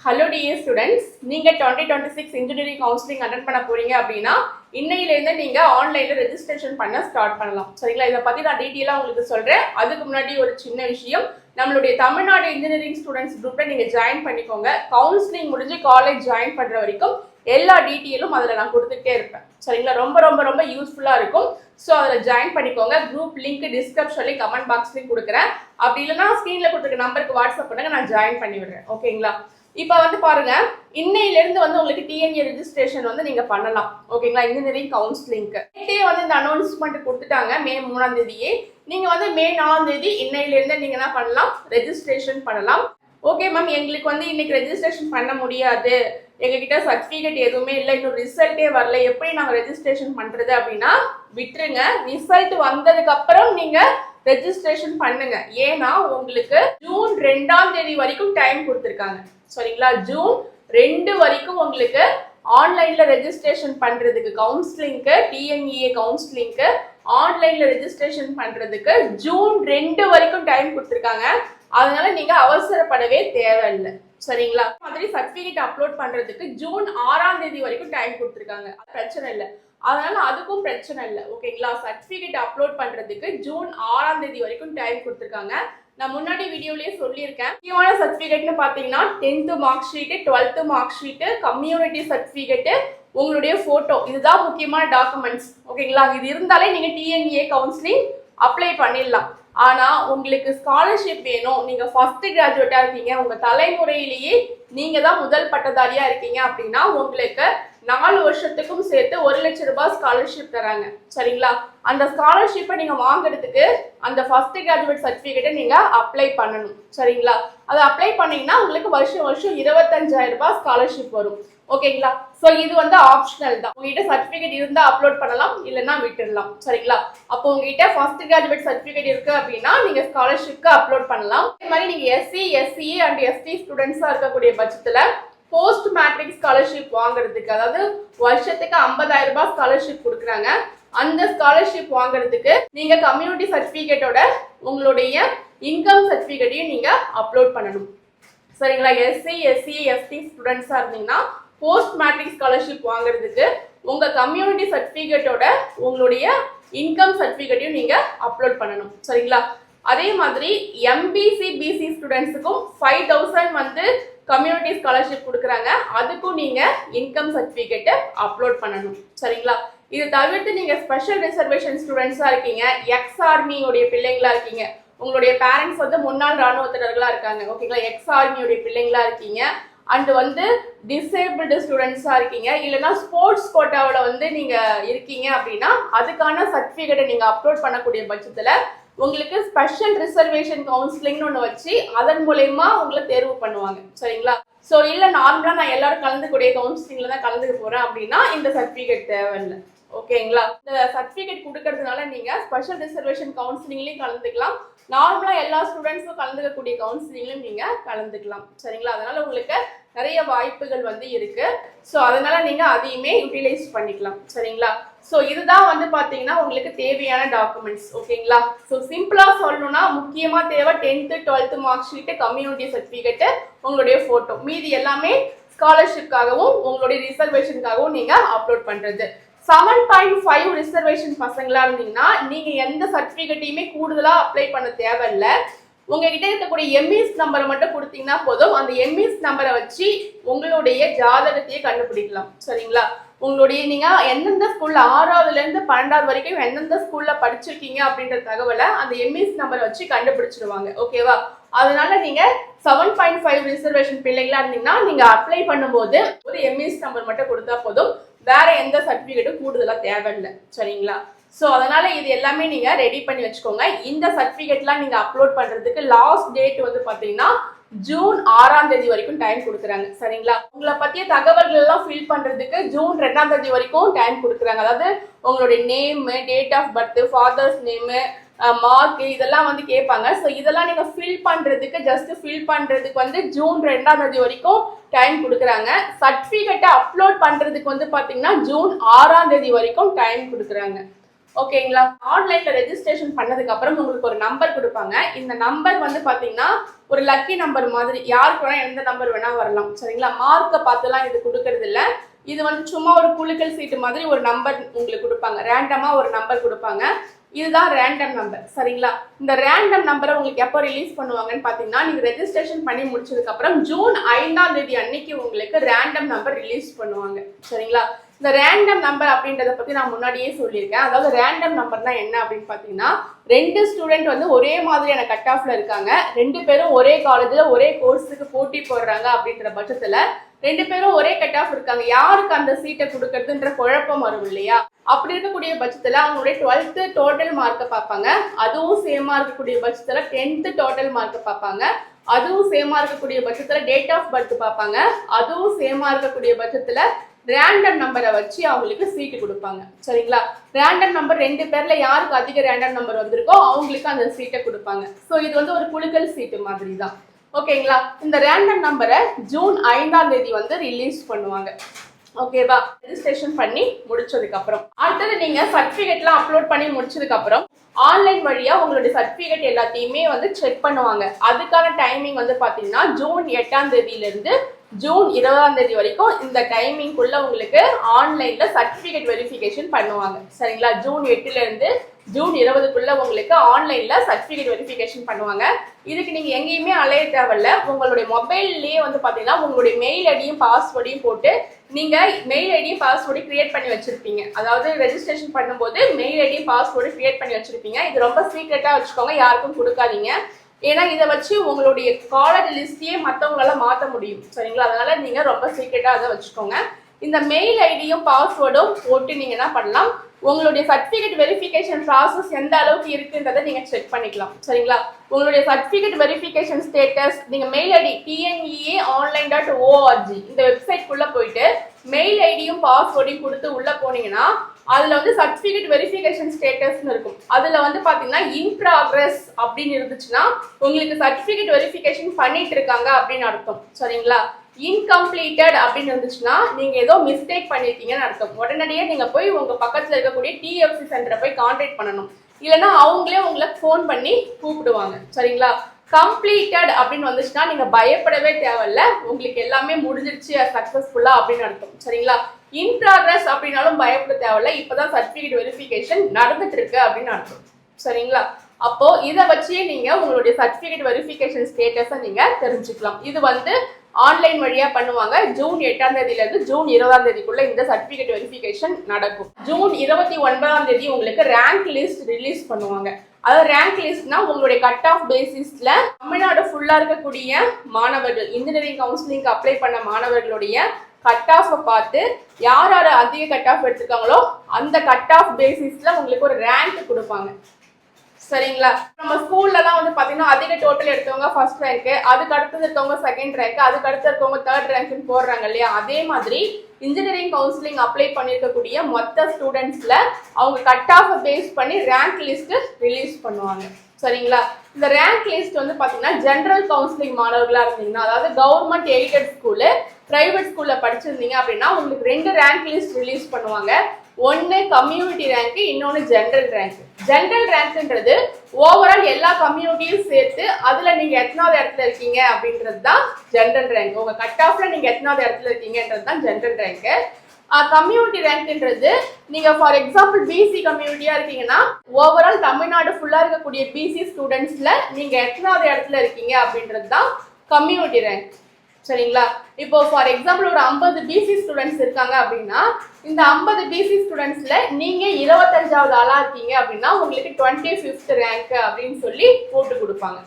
Hello dear students, நீங்கள் 2026 engineering counselling attend பண்ண போறீங்க அப்படின்னா இன்னையிலேருந்து நீங்கள் ஆன்லைனில் ரெஜிஸ்ட்ரேஷன் பண்ண ஸ்டார்ட் பண்ணலாம். சரிங்களா? இதை பற்றி நான் டீட்டெயிலாக உங்களுக்கு சொல்கிறேன். அதுக்கு முன்னாடி ஒரு சின்ன விஷயம், நம்மளுடைய தமிழ்நாடு இன்ஜினியரிங் ஸ்டூடெண்ட்ஸ் குரூப்பில் நீங்கள் ஜாயின் பண்ணிக்கோங்க. கவுன்சிலிங் முடிஞ்சு காலேஜ் ஜாயின் பண்ணுற வரைக்கும் எல்லா டீட்டெயிலும் அதில் நான் கொடுத்துட்டே இருப்பேன். சரிங்களா? ரொம்ப ரொம்ப ரொம்ப யூஸ்ஃபுல்லாக இருக்கும். ஸோ அதில் ஜாயின் பண்ணிக்கோங்க. குரூப் லிங்க் டிஸ்கிரிப்ஷன்லேயும் கமெண்ட் பாக்ஸ்லையும் கொடுக்குறேன். அப்படி இல்லைன்னா ஸ்க்ரீனில் கொடுத்துருக்க நம்பருக்கு வாட்ஸ்அப் பண்ணுங்க, நான் ஜாயின் பண்ணி விடுறேன். ஓகேங்களா? இப்போ பாருங்க, இன்னையிலேருந்து உங்களுக்கு டிஎன்ஏ ரெஜிஸ்ட்ரேஷன் நீங்க பண்ணலாம். ஓகேங்களா? இன்ஜினியரிங் கவுன்சிலிங்க்கு இந்த அனௌன்ஸ்மெண்ட் கொடுத்துட்டாங்க மே 3ஆம் தேதியே. நீங்க மே 4ஆம் தேதி இன்னையிலேருந்து நீங்க என்ன பண்ணலாம், ரெஜிஸ்ட்ரேஷன் பண்ணலாம். ஓகே மேம், எங்களுக்கு இன்னைக்கு ரெஜிஸ்ட்ரேஷன் பண்ண முடியாது, எங்ககிட்ட சர்டிஃபிகேட் எதுவுமே இல்லை, இன்னும் ரிசல்ட்டே வரல, எப்படி நாங்கள் ரெஜிஸ்ட்ரேஷன் பண்றது அப்படின்னா விட்டுருங்க. ரிசல்ட் வந்ததுக்கு அப்புறம் நீங்க ரெஜிஸ்ட்ரேஷன் பண்ணுங்க. ஏன்னா உங்களுக்கு ஜூன் 2ஆம் தேதி வரைக்கும் டைம் கொடுத்துருக்காங்க. சரிங்களா? ஜூன் 2 வரைக்கும் உங்களுக்கு ஆன்லைன்ல ரெஜிஸ்ட்ரேஷன் பண்றதுக்கு, கவுன்சிலிங்க்கு, டிஎன்இஏ கவுன்சிலிங்க்கு ஆன்லைன்ல ரெஜிஸ்ட்ரேஷன் பண்றதுக்கு ஜூன் 2 வரைக்கும் டைம் கொடுத்துருக்காங்க. அதனால நீங்க அவசரப்படவே தேவையில்லை. சரிங்களா? மாதிரி சர்டிபிகேட் அப்லோட் பண்றதுக்கு ஜூன் 6ஆம் தேதி வரைக்கும் டைம் கொடுத்துருக்காங்க. பிரச்சனை இல்லை, அதனால அதுக்கும் பிரச்சனை இல்லை. ஓகேங்களா? சர்டிபிகேட் அப்லோட் பண்றதுக்கு ஜூன் 6ஆம் தேதி வரைக்கும் டைம் கொடுத்துருக்காங்க. நான் முன்னாடி வீடியோலயே சொல்லியிருக்கேன். முக்கியமான சர்டிபிகேட்னு பாத்தீங்கன்னா 10th mark sheet, 12th mark sheet, community certificate, உங்களுடைய போட்டோ, இதுதான் முக்கியமான டாக்குமெண்ட்ஸ். ஓகேங்களா? இது இருந்தாலே நீங்க டிஎன்ஏ கவுன்சிலிங் அப்ளை பண்ணிடலாம். ஆனா உங்களுக்கு ஸ்காலர்ஷிப் வேணும், நீங்க ஃபர்ஸ்ட் கிராஜுவேட்டா இருக்கீங்க, உங்க தலைமுறையிலேயே நீங்க தான் முதல் பட்டதாரியா இருக்கீங்க அப்படின்னா உங்களுக்கு 4 வருஷத்துக்கும் சேர்த்து 1 லட்சம் ரூபாய் ஸ்காலர்ஷிப் தராங்க. சரிங்களா? அந்த ஸ்காலர்ஷிப்பை நீங்க வாங்குறதுக்கு அந்த ஃபர்ஸ்ட் கிராஜுவேட் சர்டிபிகேட்டை நீங்க அப்ளை பண்ணணும். சரிங்களா? அதை அப்ளை பண்ணீங்கன்னா உங்களுக்கு வருஷம் 25,000 ரூபாய் ஸ்காலர்ஷிப் வரும். ஓகேங்களா? ஸோ இது ஆப்ஷனல் தான். உங்ககிட்ட சர்டிபிகேட் இருந்தா அப்லோட் பண்ணலாம், இல்லைன்னா விட்டுடலாம். சரிங்களா? அப்போ உங்ககிட்ட ஃபர்ஸ்ட் கிராஜுவேட் சர்டிபிகேட் இருக்கு அப்படின்னா நீங்க ஸ்காலர்ஷிப்க்கு அப்லோட் பண்ணலாம். அதே மாதிரி நீங்க எஸ்சி, எஸ்சிஏ அண்ட் எஸ்டி ஸ்டூடெண்ட்ஸா இருக்கக்கூடிய பட்சத்துல போஸ்ட் மேட்ரிக் ஸ்காலர்ஷிப் வாங்குறதுக்கு, அதாவது வருஷத்துக்கு 50,000 ரூபாய் ஸ்காலர்ஷிப் கொடுக்குறாங்க. அந்த ஸ்காலர்ஷிப் வாங்குறதுக்கு நீங்க கம்யூனிட்டி சர்டிபிகேட்டோட உங்களுடைய இன்கம் சர்டிபிகேட்டையும் நீங்க அப்லோட் பண்ணணும். சரிங்களா? எஸ்சி, எஸ்சி, எஸ்டி ஸ்டூடெண்ட்ஸா இருந்தீங்கன்னா போஸ்ட் மேட்ரிக் ஸ்காலர்ஷிப் வாங்குறதுக்கு உங்க கம்யூனிட்டி சர்டிபிகேட்டோட உங்களுடைய இன்கம் சர்டிபிகேட்டையும் நீங்க அப்லோட் பண்ணணும். சரிங்களா? அதே மாதிரி எம்பிசி, பிசி ஸ்டூடெண்ட்ஸுக்கும் 5,000 கம்யூனிட்டி ஸ்காலர்ஷிப் கொடுக்குறாங்க. அதுக்கும் நீங்க இன்கம் சர்டிபிகேட் அப்லோட் பண்ணணும். சரிங்களா? இது தவிர்த்து நீங்க ஸ்பெஷல் ரிசர்வேஷன் ஸ்டூடெண்ட்ஸா இருக்கீங்க, எக்ஸ் ஆர்மியோடைய பிள்ளைங்களா இருக்கீங்க, உங்களுடைய பேரண்ட்ஸ் முன்னாள் ராணுவத்தினர்களா இருக்காங்க. ஓகேங்களா? எக்ஸ் ஆர்மியோடைய பிள்ளைங்களா இருக்கீங்க, அண்ட் டிசேபிள்டு ஸ்டூடெண்ட்ஸா இருக்கீங்க, இல்லைன்னா ஸ்போர்ட்ஸ் கோட்டாவில் நீங்க இருக்கீங்க அப்படின்னா அதுக்கான சர்டிபிகேட்டை நீங்க அப்லோட் பண்ணக்கூடிய பட்சத்துல உங்களுக்கு ஸ்பெஷல் ரிசர்வேஷன் கவுன்சிலிங்னு ஒன்று வச்சு அதன் மூலயமா உங்களை தேர்வு பண்ணுவாங்க. சரிங்களா? ஸோ இல்லை நார்மலாக நான் எல்லாரும் கலந்துக்கூடிய கவுன்சிலிங்ல தான் கலந்துக்க போறேன் அப்படின்னா இந்த சர்டிபிகேட் தேவையில்லை. ஓகேங்களா? இந்த சர்டிபிகேட் கொடுக்கறதுனால நீங்க ஸ்பெஷல் ரிசர்வேஷன் கவுன்சிலிங்லையும் கலந்துக்கலாம், நார்மலா எல்லா ஸ்டூடெண்ட்ஸும் கலந்துக்கக்கூடிய கவுன்சிலிங்லையும் நீங்க கலந்துக்கலாம். சரிங்களா? அதனால உங்களுக்கு நிறைய வாய்ப்புகள் இருக்கு. ஸோ அதனால நீங்க அதையுமே யூட்டிலைஸ் பண்ணிக்கலாம். சரிங்களா? ஸோ இதுதான் பாத்தீங்கன்னா உங்களுக்கு தேவையான டாக்குமெண்ட்ஸ். ஓகேங்களா? ஸோ சிம்பிளா சொல்லணும்னா முக்கியமா தேவை 10th 12th mark sheet, community certificate, உங்களுடைய போட்டோ. மீதி எல்லாமே ஸ்காலர்ஷிப்காகவும் உங்களுடைய ரிசர்வேஷனுக்காகவும் நீங்க அப்லோட் பண்றது. 7.5 ரிசர்வேஷன் பசங்களா இருந்தீங்கன்னா நீங்க எந்த சர்டிபிகேட்டையுமே கூடுதலா அப்ளை பண்ண தேவையில்லை. உங்ககிட்ட இருக்கக்கூடிய எம்இஎஸ் நம்பரை மட்டும் கொடுத்தீங்கன்னா போதும். அந்த எம்இஎஸ் நம்பரை வச்சு உங்களுடைய ஜாதகத்தையே கண்டுபிடிக்கலாம். சரிங்களா? உங்களுடைய நீங்க எந்தெந்த ஸ்கூல்ல 6ஆவதுல இருந்து 12வது வரைக்கும் எந்தெந்த ஸ்கூல்ல படிச்சிருக்கீங்க அப்படின்ற தகவலை அந்த எம்இஎஸ் நம்பரை வச்சு கண்டுபிடிச்சிருவாங்க. ஓகேவா? அதனால நீங்க 7.5 ரிசர்வேஷன் பிள்ளைகளா இருந்தீங்கன்னா நீங்க அப்ளை பண்ணும்போது ஒரு எம்இஎஸ் நம்பர் மட்டும் கொடுத்தா போதும், வேற எந்த சர்டிபிகேட்டும் கூடுதலா தேவையில்லை. சரிங்களா? ஸோ அதனால இது எல்லாமே நீங்க ரெடி பண்ணி வச்சுக்கோங்க. இந்த சர்டிபிகேட்லாம் நீங்க அப்லோட் பண்றதுக்கு லாஸ்ட் டேட் பாத்தீங்கன்னா ஜூன் 6ஆம் தேதி வரைக்கும் டைம் கொடுக்குறாங்க. சரிங்களா? உங்களை பத்திய தகவல்கள் எல்லாம் ஃபில் பண்றதுக்கு ஜூன் 2ஆம் தேதி வரைக்கும் டைம் கொடுக்குறாங்க. அதாவது உங்களுடைய name, date of birth, father's name, mark, இதெல்லாம் கேட்பாங்க. ஸோ இதெல்லாம் நீங்க ஃபில் பண்றதுக்கு ஜூன் 2ஆம் தேதி வரைக்கும் டைம் கொடுக்குறாங்க. சர்டிபிகேட்டை அப்லோட் பண்றதுக்கு பாத்தீங்கன்னா ஜூன் 6ஆம் தேதி வரைக்கும் டைம் கொடுக்குறாங்க. ஓகேங்களா? ஆன்லைன்ல ரெஜிஸ்ட்ரேஷன் பண்ணதுக்கு அப்புறம் உங்களுக்கு ஒரு நம்பர் கொடுப்பாங்க. இந்த நம்பர் வந்து பாத்தீங்கன்னா ஒரு லக்கி நம்பர் மாதிரி, யாருக்கு வேணா எந்த நம்பர் வேணா வரலாம். சரிங்களா? மார்க்கை பார்த்துலாம் இது கொடுக்கறது இல்ல. இது வந்து சும்மா ஒரு குலுக்கல் சீட்டு மாதிரி ஒரு நம்பர் உங்களுக்கு கொடுப்பாங்க. ரேண்டமா ஒரு நம்பர் கொடுப்பாங்க. இதுதான் ரேண்டம் நம்பர். சரிங்களா? இந்த ரேண்டம் நம்பரை உங்களுக்கு எப்போ ரிலீஸ் பண்ணுவாங்கன்னு பாத்தீங்கன்னா, நீங்க ரெஜிஸ்ட்ரேஷன் பண்ணி முடிச்சதுக்கு அப்புறம் ஜூன் 5ஆம் தேதி அன்னைக்கு உங்களுக்கு ரேண்டம் நம்பர் ரிலீஸ் பண்ணுவாங்க. சரிங்களா? இந்த ரேண்டம் நம்பர் அப்படின்றத பத்தி நான் முன்னாடியே சொல்லியிருக்கேன். அதாவது ரேண்டம் நம்பர்னா என்ன அப்படின்னு பாத்தீங்கன்னா, 2 ஸ்டூடெண்ட் வந்து ஒரே மாதிரியான கட் ஆஃப்ல இருக்காங்க, 2 பேரும் ஒரே காலேஜ்ல ஒரே கோர்ஸுக்கு போட்டி போடுறாங்க அப்படின்ற பட்சத்துல 2 பேரும் ஒரே கட் ஆஃப் இருக்காங்க, யாருக்கு அந்த சீட்டை கொடுக்கறதுன்ற குழப்பம் வரும் இல்லையா? அப்படி இருக்கக்கூடிய பட்சத்துல அவங்களுடைய 12th டோட்டல் மார்க்கை பார்ப்பாங்க, அதுவும் சேமா இருக்கக்கூடிய பட்சத்துல 10th டோட்டல் மார்க்கை பார்ப்பாங்க, அதுவும் சேமா இருக்கக்கூடிய பட்சத்துல டேட் ஆஃப் பர்த் பார்ப்பாங்க, அதுவும் சேமா இருக்கக்கூடிய பட்சத்துல ரேண்டம் நம்பரை வச்சு அவங்களுக்கு சீட்டு கொடுப்பாங்க. சரிங்களா? ரேண்டம் நம்பர் 2 பேர்ல யாருக்கு அதிக ரேண்டம் நம்பர் வந்திருக்கோ அவங்களுக்கு அந்த சீட்டை கொடுப்பாங்க. ஸோ இது வந்து ஒரு குலுக்கல் சீட்டு மாதிரி தான். ஓகேங்களா? இந்த ரேண்டம் நம்பரை ஜூன் 5ஆம் தேதி வந்து ரிலீஸ் பண்ணுவாங்க. ஓகேவா? ரெஜிஸ்ட்ரேஷன் பண்ணி முடிச்சதுக்கு அப்புறம் அடுத்தது நீங்க சர்டிபிகேட்லாம் அப்லோட் பண்ணி முடிச்சதுக்கு அப்புறம் ஆன்லைன் வழியா உங்களுடைய சர்டிபிகேட் எல்லாத்தையுமே வந்து செக் பண்ணுவாங்க. அதுக்கான டைமிங் வந்து பாத்தீங்கன்னா ஜூன் 8ஆம் தேதியில இருந்து ஜூன் 20ஆம் தேதி வரைக்கும் இந்த டைமிங்குள்ள உங்களுக்கு ஆன்லைன்ல சர்டிபிகேட் வெரிஃபிகேஷன் பண்ணுவாங்க. சரிங்களா? ஜூன் 8ல இருந்து ஜூன் 20க்குள்ள உங்களுக்கு ஆன்லைன்ல சர்டிபிகேட் வெரிஃபிகேஷன் பண்ணுவாங்க. இதுக்கு நீங்க எங்கேயுமே அலைய தேவையில்ல. உங்களுடைய மொபைல்லேயே வந்து பாத்தீங்கன்னா உங்களுடைய மெயில் ஐடியும் பாஸ்வேர்டையும் போட்டு நீங்க மெயில் ஐடியும் பாஸ்வேர்டையும் கிரியேட் பண்ணி வச்சிருப்பீங்க. அதாவது ரெஜிஸ்ட்ரேஷன் பண்ணும்போது மெயில் ஐடியும் பாஸ்வேர்டு கிரியேட் பண்ணி வச்சிருப்பீங்க. இது ரொம்ப சீக்ரெட்டா வச்சுக்கோங்க, யாருக்கும் கொடுக்காதீங்க. ஏன்னா இதை வச்சு உங்களுடைய காலேஜ் லிஸ்டையே மற்றவங்களால மாற்ற முடியும். சரிங்களா? அதனால நீங்க ரொம்ப சீக்ரெட்டா அதை வச்சுக்கோங்க. இந்த மெயில் ஐடியும் பாஸ்வேர்டும் போட்டு நீங்க என்ன பண்ணலாம், உங்களுடைய சர்டிபிகேட் வெரிஃபிகேஷன் ப்ராசஸ் எந்த அளவுக்கு இருக்குன்றதை நீங்க செக் பண்ணிக்கலாம். சரிங்களா? உங்களுடைய சர்டிபிகேட் வெரிஃபிகேஷன் ஸ்டேட்டஸ் நீங்க மெயில் ஐடி tneaonline.org இந்த வெப்சைட்குள்ள போயிட்டு மெயில் ஐடியும் பாஸ்வேர்டையும் கொடுத்து உள்ள போனீங்கன்னா அதுல வந்து சர்டிபிகேட் வெரிஃபிகேஷன் ஸ்டேட்டஸ்னு இருக்கும். அதுல வந்து பாத்தீங்கன்னா இன் ப்ராக்ரஸ் அப்படின்னு இருந்துச்சுன்னா உங்களுக்கு சர்டிபிகேட் வெரிஃபிகேஷன் பண்ணிட்டு இருக்காங்க அப்படின்னு அர்த்தம். சரிங்களா? இன்கம்ப்ளீட்டட் அப்படின்னு இருந்துச்சுன்னா நீங்க ஏதோ மிஸ்டேக் பண்ணிருக்கீங்கன்னு அர்த்தம். உடனடியே நீங்க போய் உங்க பக்கத்துல இருக்கக்கூடிய டிஎஃப்சி சென்டரை போய் கான்டாக்ட் பண்ணணும். இல்லைன்னா அவங்களே உங்களுக்கு ஃபோன் பண்ணி கூப்பிடுவாங்க. சரிங்களா? கம்ப்ளீட்டட் அப்படின்னு வந்துச்சுன்னா நீங்க பயப்படவே தேவையில்ல, உங்களுக்கு எல்லாமே முடிஞ்சிருச்சு சக்சஸ்ஃபுல்லா அப்படின்னு அர்த்தம். சரிங்களா? இன் ப்ராக்ரஸ் அப்படின்னாலும் பயப்பட தேவையில்ல, இப்பதான் சர்டிபிகேட் வெரிஃபிகேஷன் நடந்துட்டு இருக்கு அப்படின்னு அர்த்தம். சரிங்களா? அப்போ இதை வச்சே நீங்க உங்களுடைய சர்டிபிகேட் வெரிஃபிகேஷன் ஸ்டேட்டஸை நீங்க தெரிஞ்சுக்கலாம். இது வந்து ஆன்லைன் வழியா பண்ணுவாங்க. ஜூன் 8ஆம் தேதியில இருந்து ஜூன் 20ஆம் தேதிக்குள்ள இந்த சர்டிபிகேட் வெரிஃபிகேஷன் நடக்கும். ஜூன் 29ஆம் தேதி உங்களுக்கு ரேங்க் லிஸ்ட் ரிலீஸ் பண்ணுவாங்க. அதாவது ரேங்க் லிஸ்ட்னா உங்களுடைய கட் ஆஃப் பேசிஸ்ல தமிழ்நாடு ஃபுல்லா இருக்கக்கூடிய மாணவர்கள், இன்ஜினியரிங் கவுன்சிலிங்க்கு அப்ளை பண்ண மாணவர்களுடைய கட் ஆஃப் பார்த்து யார் யார் அதிக கட் ஆஃப் எடுத்திருக்காங்களோ அந்த கட் ஆஃப் பேசிஸ்ல உங்களுக்கு ஒரு ரேங்க் கொடுப்பாங்க. சரிங்களா? நம்ம ஸ்கூல்லலாம் வந்து பாத்தீங்கன்னா அதிக டோட்டல் எடுத்தவங்க ஃபர்ஸ்ட் ரேங்க், அதுக்கு அடுத்தது இருக்கவங்க செகண்ட் ரேங்க், அதுக்கு அடுத்து இருக்கவங்க தேர்ட் ரேங்க்னு போடுறாங்க இல்லையா? அதே மாதிரி இன்ஜினியரிங் கவுன்சிலிங் அப்ளை பண்ணியிருக்கக்கூடிய மொத்த ஸ்டூடெண்ட்ஸ்ல அவங்க கட் ஆஃப் பேஸ் பண்ணி ரேங்க் லிஸ்ட் ரிலீஸ் பண்ணுவாங்க. சரிங்களா? இந்த ரேங்க் லிஸ்ட் வந்து பாத்தீங்கன்னா ஜெனரல் கவுன்சிலிங் மாணவர்களா இருந்தீங்கன்னா, அதாவது கவர்மெண்ட் எய்டட் ஸ்கூலு பிரைவேட் ஸ்கூல்ல படிச்சிருந்தீங்க அப்படின்னா உங்களுக்கு 2 ரேங்க் லிஸ்ட் ரிலீஸ் பண்ணுவாங்க. ஒன்னு கம்யூனிட்டி ரேங்க், இன்னொன்னு ஜெனரல் ரேங்க். ஜெனரல் ரேங்க்ன்றது ஓவரால் எல்லா கம்யூனிட்டியும் சேர்த்து அதுல நீங்க எத்தனாவது இடத்துல இருக்கீங்க அப்படின்றது தான் ஜெனரல் ரேங்க். உங்க கட் ஆஃப்ல நீங்க எத்தனாவது இடத்துல இருக்கீங்கன்றது தான் ஜெனரல் ரேங்க். கம்யூனிட்டி ரேங்க்ன்றது நீங்க ஃபார் எக்ஸாம்பிள் பிசி கம்யூனிட்டியா இருக்கீங்கன்னா ஓவரால் தமிழ்நாடு ஃபுல்லா இருக்கக்கூடிய பிசி ஸ்டூடெண்ட்ஸ்ல நீங்க எத்தனாவது இடத்துல இருக்கீங்க அப்படின்றது தான் கம்யூனிட்டி ரேங்க். சரிங்களா? இப்போ ஃபார் எக்ஸாம்பிள் ஒரு 50 பிசி ஸ்டூடெண்ட்ஸ் இருக்காங்க அப்படின்னா இந்த 50 பிசி ஸ்டூடெண்ட்ஸ்ல நீங்க 25வது ஆளா இருக்கீங்க அப்படின்னா உங்களுக்கு 25th ரேங்க் அப்படின்னு சொல்லி போட்டு கொடுப்பாங்க.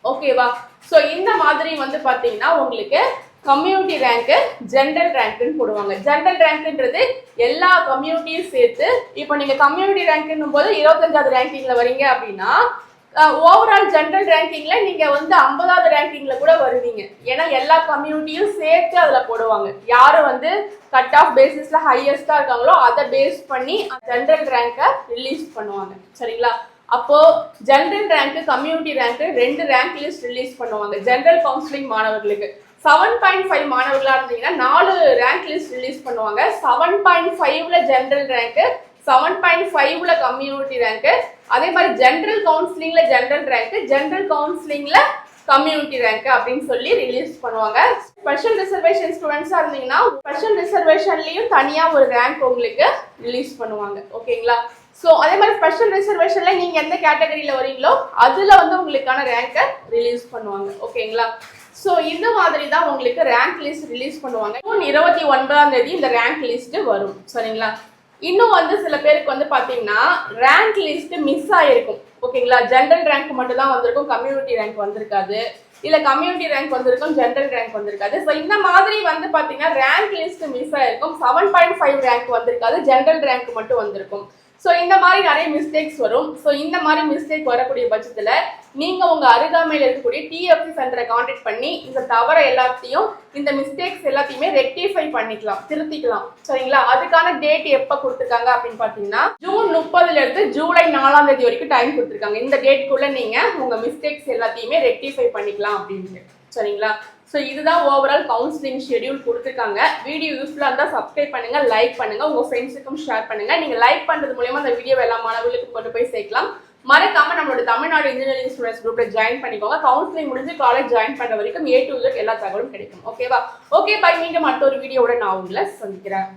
ஓகேவா? ஸோ இந்த மாதிரி வந்து பாத்தீங்கன்னா உங்களுக்கு கம்யூனிட்டி ரேங்க், ஜெனரல் ரேங்க்னு போடுவாங்க. ஜெனரல் ரேங்க்ன்றது எல்லா கம்யூனிட்டியும் சேர்த்து. இப்போ நீங்க கம்யூனிட்டி ரேங்க்னும் போது 25வது ரேங்கிங்ல வரீங்க அப்படின்னா ஓவரால் ஜெனரல் ரேங்கிங்ல நீங்க வந்து 50வது ரேங்கிங்ல கூட வருவீங்க. ஏன்னா எல்லா கம்யூனிட்டியும் சேர்த்து அதுல போடுவாங்க. யாரு வந்து கட் ஆஃப் பேசிஸ்ல ஹையஸ்டா இருக்காங்களோ அதை பேஸ் பண்ணி ஜெனரல் ரேங்கை ரிலீஸ் பண்ணுவாங்க. சரிங்களா? அப்போ general rank, community rank 2 rank list release பண்ணுவாங்க. ஜெனரல் கவுன்சிலிங் மாணவர்களுக்கு 7.5 மாணவர்களா இருந்தீங்கன்னா 4 ரேங்க் லிஸ்ட் ரிலீஸ் பண்ணுவாங்க. 7.5ல ஜெனரல் ரேங்க், 7.5ல கம்யூனிட்டி ரேங்க், அதே மாதிரி ஜெனரல் கவுன்சிலிங்ல ஜெனரல் ரேங்க், ஜெனரல் கவுன்சிலிங்ல கம்யூனிட்டி ரேங்க் அப்படின்னு சொல்லி ரிலீஸ் பண்ணுவாங்க. ஸ்பெஷல் ரிசர்வேஷன் ஸ்டூடெண்ட்ஸா இருந்தீங்கன்னா ஸ்பெஷல் ரிசர்வேஷன்லயும் தனியா ஒரு ரேங்க் உங்களுக்கு ரிலீஸ் பண்ணுவாங்க. ஓகேங்களா? ஸோ அதே மாதிரி ஸ்பெஷல் ரிசர்வேஷன்ல நீங்க எந்த கேட்டகரியில வரீங்களோ அதுல வந்து உங்களுக்கான ரேங்கை ரிலீஸ் பண்ணுவாங்க. ஓகேங்களா? ஸோ இந்த மாதிரி தான் உங்களுக்கு ரேங்க் லிஸ்ட் ரிலீஸ் பண்ணுவாங்க. ஜூன் 29 இந்த ரேங்க் லிஸ்ட் வரும். சரிங்களா? இன்னும் வந்து சில பேருக்கு வந்து பாத்தீங்கன்னா ரேங்க் லிஸ்ட் மிஸ் ஆயிருக்கும். ஓகேங்களா? ஜெனரல் ரேங்க் மட்டும் தான் வந்திருக்கும், கம்யூனிட்டி ரேங்க் வந்திருக்காது, இல்ல கம்யூனிட்டி ரேங்க் வந்திருக்கும், ஜெனரல் ரேங்க் வந்திருக்காது. ஸோ இந்த மாதிரி வந்து பாத்தீங்கன்னா ரேங்க் லிஸ்ட் மிஸ் ஆயிருக்கும். 7.5 ரேங்க் வந்திருக்காது, ஜெனரல் ரேங்க் மட்டும் வந்திருக்கும். ஸோ இந்த மாதிரி நிறைய மிஸ்டேக்ஸ் வரும். ஸோ இந்த மாதிரி மிஸ்டேக் வரக்கூடிய பட்சத்தில் நீங்கள் உங்கள் அருகாமையில் இருக்கக்கூடிய டிஎஃப்சி சென்டரை கான்டாக்ட் பண்ணி இந்த தவறை எல்லாத்தையும், இந்த மிஸ்டேக்ஸ் எல்லாத்தையுமே ரெக்டிஃபை பண்ணிக்கலாம், திருத்திக்கலாம். சரிங்களா? அதுக்கான டேட் எப்போ கொடுத்துருக்காங்க அப்படின்னு பார்த்தீங்கன்னா ஜூன் 30 ஜூலை 4 வரைக்கும் டைம் கொடுத்துருக்காங்க. இந்த டேட்குள்ளே நீங்கள் உங்கள் மிஸ்டேக்ஸ் எல்லாத்தையுமே ரெக்டிஃபை பண்ணிக்கலாம் அப்படின்ட்டு. சரிங்களா? ஸோ இதுதான் ஓவரால் கவுன்சிலிங் ஷெடியூல் கொடுத்துருக்காங்க. வீடியோ யூஸ்ஃபுல்லாக இருந்தால் சப்ஸ்கிரைப் பண்ணுங்க, லைக் பண்ணுங்க, உங்க ஃப்ரெண்ட்ஸுக்கும் ஷேர் பண்ணுங்க. நீங்க லைக் பண்றது மூலமா அந்த வீடியோ எல்லா மாணவர்களுக்கும் கொண்டு போய் சேர்க்கலாம். மறக்காம நம்மளோட தமிழ்நாடு இன்ஜினியரிங் ஸ்டூடெண்ட்ஸ் குரூப்ல ஜாயின் பண்ணிக்கோங்க. கவுன்சிலிங் முடிஞ்சு காலேஜ் ஜாயின் பண்ற வரைக்கும் A to Z எல்லா தகவலும் கிடைக்கும். ஓகேவா? Okay, bye. மீண்டும் மற்றொரு வீடியோட நான் உங்களை சந்திக்கிறேன்.